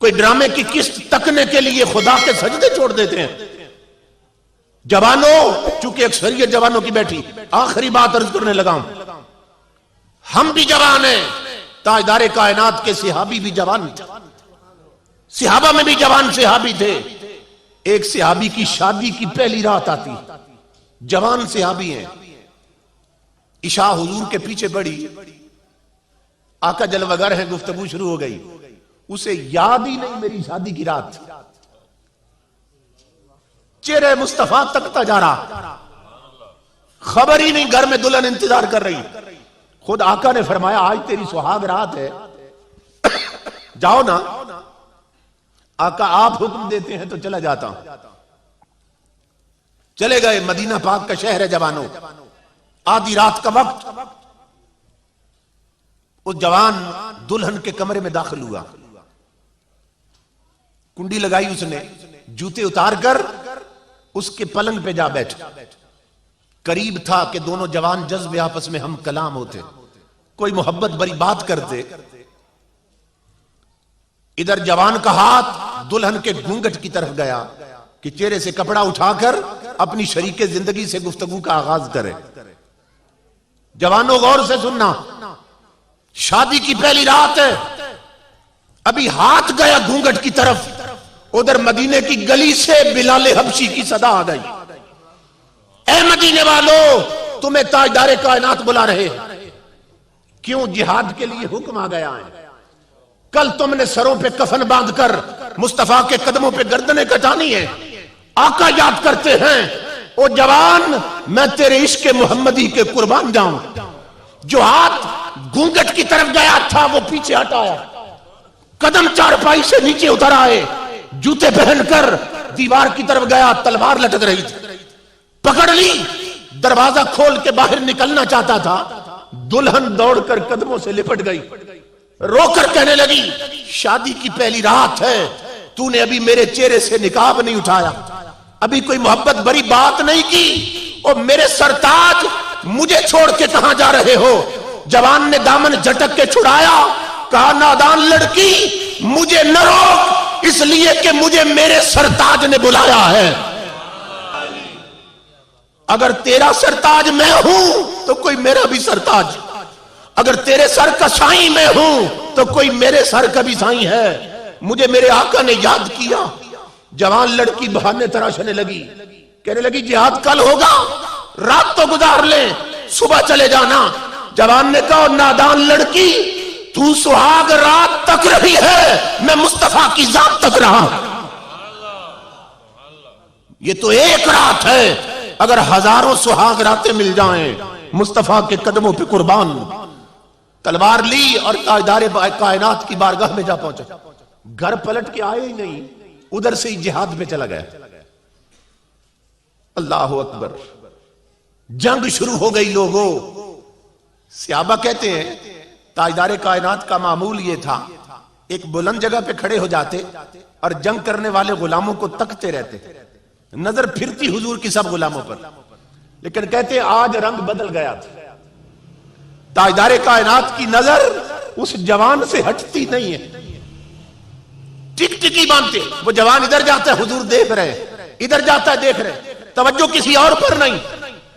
کوئی ڈرامے کی قسط تکنے کے لیے خدا کے سجدے چھوڑ دیتے ہیں۔ جوانوں، چونکہ اکثریت جوانوں کی بیٹھی، آخری بات عرض کرنے لگا ہوں، ہم بھی جوان ہیں، تاجدار کائنات کے صحابی بھی جوان تھے، صحابہ میں بھی جوان صحابی تھے۔ ایک صحابی کی شادی کی پہلی رات آتی، جوان صحابی ہیں، عشاء حضور کے پیچھے پڑی، آقا جلوگر ہیں، گفتگو شروع ہو گئی، اسے یاد ہی نہیں میری شادی کی رات، چہرے مصطفیٰ تکتا جا رہا، خبر ہی نہیں گھر میں دلہن انتظار کر رہی۔ خود آقا نے فرمایا آج تیری سہاگ رات ہے، جاؤ نا۔ آقا آپ حکم دیتے ہیں تو چلا جاتا ہوں۔ چلے گئے، مدینہ پاک کا شہر ہے جوانوں، آدھی رات کا وقت، وہ جوان دلہن کے کمرے میں داخل ہوا، کنڈی لگائی اس نے، جوتے اتار کر اس کے پلنگ پہ جا بیٹھا۔ قریب تھا کہ دونوں جوان جذب آپس میں ہم کلام ہوتے، کوئی محبت بری بات کرتے۔ ادھر جوان کا ہاتھ دلہن کے گھونگھٹ کی طرف گیا کہ چہرے سے کپڑا اٹھا کر اپنی شریک زندگی سے گفتگو کا آغاز کرے۔ جوانوں غور سے سننا، شادی کی پہلی رات ہے، ابھی ہاتھ گیا گھونگھٹ کی طرف، ادھر مدینے کی گلی سے بلال حبشی کی صدا آ گئی، اے مدینے والو، تمہیں تاجدار کائنات بلا رہے ہیں۔ کیوں؟ جہاد کے لیے حکم آ گیا ہے، کل تم نے سروں پہ کفن باندھ کر مصطفیٰ کے قدموں پہ گردنیں کٹانی ہیں۔ آقا یاد کرتے ہیں، او جوان، میں تیرے عشق محمدی کے قربان جاؤں۔ جو ہاتھ گھونگھٹ کی طرف گیا تھا وہ پیچھے ہٹایا، قدم چارپائی سے نیچے اتر آئے، جوتے پہن کر دیوار کی طرف گیا، تلوار لٹک رہی تھی، پکڑ لی، دروازہ کھول کے باہر نکلنا چاہتا تھا، دلہن دوڑ کر قدموں سے لپٹ گئی، رو کر کہنے لگی شادی کی پہلی رات ہے، تو نے ابھی میرے چہرے سے نقاب نہیں اٹھایا، ابھی کوئی محبت بری بات نہیں کی، اور میرے سرتاج مجھے چھوڑ کے کہاں جا رہے ہو؟ جوان نے دامن جھٹک کے چھڑایا، کہا نادان لڑکی، مجھے نہ روک، اس لیے کہ مجھے میرے سرتاج نے بلایا ہے۔ اگر تیرا سرتاج میں ہوں تو کوئی میرا بھی سرتاج، اگر تیرے سر کا سائیں میں ہوں تو کوئی میرے سر کا بھی سائیں ہے، مجھے میرے آقا نے یاد کیا۔ جوان لڑکی بہانے تراشنے لگی، کہنے لگی جہاد کل ہوگا، رات تو گزار لیں، صبح چلے جانا۔ جوان نے کہا نادان لڑکی، تو سہاگ رات تک رہی ہے، میں مصطفیٰ کی ذات تک رہا، یہ تو ایک رات ہے، اگر ہزاروں سہاگ راتیں مل جائیں مصطفیٰ کے قدموں پہ قربان۔ تلوار لی اور تاجدار کائنات کی بارگاہ میں جا پہنچا، گھر پلٹ کے آئے ہی نہیں، ادھر سے ہی جہاد میں چلا گیا۔ اللہ اکبر، جنگ شروع ہو گئی لوگوں۔ صحابہ کہتے ہیں تاجدار کائنات کا معمول یہ تھا، ایک بلند جگہ پہ کھڑے ہو جاتے اور جنگ کرنے والے غلاموں کو تکتے رہتے، نظر پھرتی حضور کی سب غلاموں پر، لیکن کہتے آج رنگ بدل گیا تھا، تاجدار کائنات کی نظر اس جوان سے ہٹتی نہیں ہے، ٹک ٹکی باندھتے، وہ جوان ادھر جاتا ہے حضور دیکھ رہے، ادھر جاتا ہے دیکھ رہے، توجہ کسی اور پر نہیں۔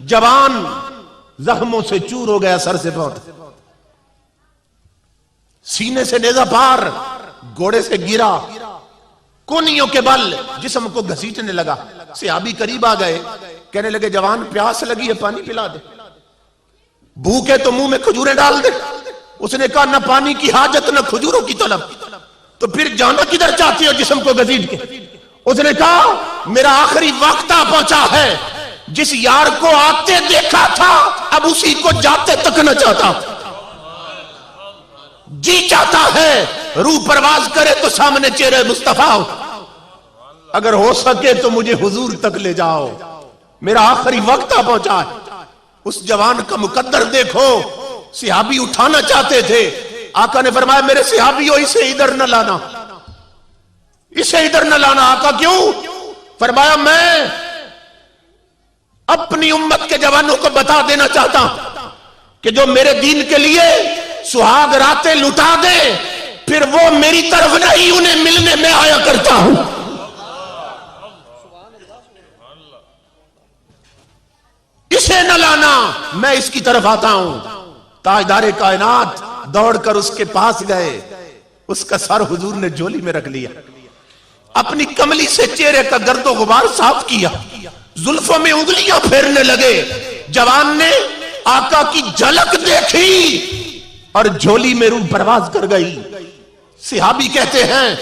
جوان زخموں سے چور ہو گیا، سر سے پاؤں، سینے سے نیزہ پار، گھوڑے سے گرا، کونیوں کے بل جسم کو گھسیٹنے لگا۔ صحابی قریب آ گئے، کہنے لگے جوان پیاس لگی ہے، پانی پلا دے، بھوکے تو منہ میں کھجوریں ڈال دے۔ اس نے کہا نہ پانی کی حاجت نہ کھجوروں کی طلب، تو پھر جانا کدھر چاہتی ہو جسم کو گھسیٹ کے؟ اس نے کہا میرا آخری وقت آ پہنچا ہے، جس یار کو آتے دیکھا تھا اب اسی کو جاتے تک نہ چاہتا، جی چاہتا ہے روح پرواز کرے تو سامنے چہرے مصطفیٰ ہو، اگر ہو سکے تو مجھے حضور تک لے جاؤ، میرا آخری وقت آ پہنچا ہے۔ اس جوان کا مقدر دیکھو، صحابی اٹھانا چاہتے تھے، آقا نے فرمایا میرے صحابیوں اسے ادھر نہ لانا، اسے ادھر نہ لانا۔ آقا کیوں؟ فرمایا میں اپنی امت کے جوانوں کو بتا دینا چاہتا ہوں کہ جو میرے دین کے لیے سہاگ راتیں لٹا دے پھر وہ میری طرف نہیں انہیں ملنے میں آیا کرتا ہوں. اسے نہ لانا میں اس کی طرف آتا ہوں. تاجدار کائنات دوڑ کر اس کے پاس گئے. اس کا سر حضور نے جھولی میں رکھ لیا, اپنی کملی سے چہرے کا گرد و غبار صاف کیا, زلفوں میں انگلیاں پھیرنے لگے. جوان نے آقا کی جھلک دیکھی اور جھولی میں روح پرواز کر گئی. صحابی کہتے ہیں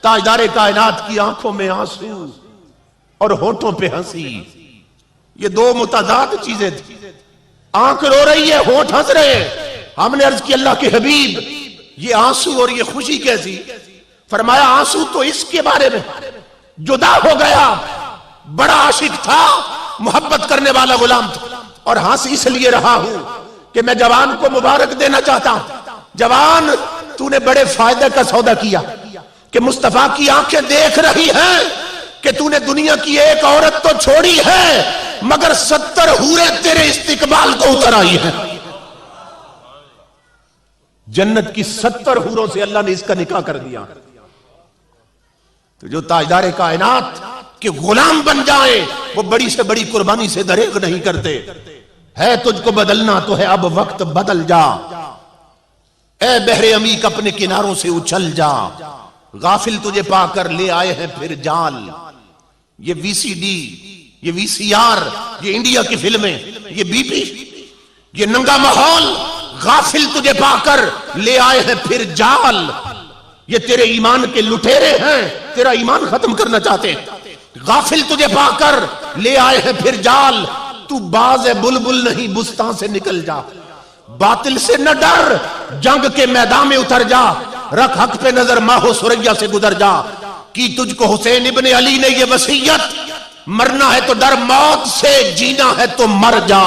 تاجدار کائنات کی آنکھوں میں آنسو اور ہونٹوں پہ ہنسی, یہ دو متضاد چیزیں تھیں. آنکھ رو رہی ہے, ہونٹ ہنس رہے ہیں. ہم نے عرض کی اللہ کے حبیب یہ آنسو اور یہ خوشی کیسی؟ فرمایا آنسو تو اس کے بارے میں, جدا ہو گیا, بڑا عاشق تھا, محبت کرنے والا غلام تھا, اور ہنس اس لیے رہا ہوں کہ میں جوان کو مبارک دینا چاہتا ہوں. جوان تو نے بڑے فائدے کا سودا کیا کہ مصطفیٰ کی آنکھیں دیکھ رہی ہیں کہ تو نے دنیا کی ایک عورت تو چھوڑی ہے مگر 70 حوریں تیرے استقبال کو اتر آئی ہیں. جنت کی 70 حوروں سے اللہ نے اس کا نکاح کر دیا. تو جو تاجدار کائنات کے غلام بن جائیں وہ بڑی سے بڑی قربانی سے دریغ نہیں کرتے. ہے تجھ کو بدلنا تو ہے اب وقت بدل جا, اے بحر عمیق اپنے کناروں سے اچھل جا, غافل تجھے پا کر لے آئے ہیں پھر جال. یہ وی سی ڈی, یہ وی سی آر, یہ انڈیا کی فلمیں, یہ بی پی, یہ ننگا ماحول, غافل تجھے پا کر لے آئے ہیں پھر جال. یہ تیرے ایمان کے لٹیرے ہیں, تیرا ایمان ختم کرنا چاہتے ہیں. غافل تجھے پا کر لے آئے ہیں پھر جال. تو باز بلبل نہیں, بستان سے نکل جا. باطل سے نہ ڈر, جنگ کے میدان میں اتر جا. رکھ حق پہ نظر, ماہو سریا سے گزر جا. کی تجھ کو حسین ابن علی نے یہ وصیت, مرنا ہے تو ڈر موت سے, جینا ہے تو مر جا.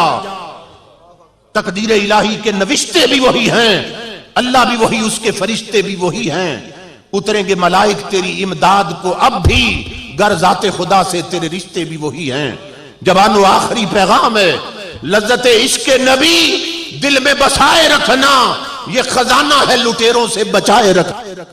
تقدیر الہی کے نوشتے بھی وہی ہیں, اللہ بھی وہی, اس کے فرشتے بھی وہی ہیں. اتریں گے ملائک تیری امداد کو اب بھی, گر ذات خدا سے تیرے رشتے بھی وہی ہیں. جوانو آخری پیغام ہے, لذت عشق نبی دل میں بسائے رکھنا, یہ خزانہ ہے لٹیروں سے بچائے رکھنا.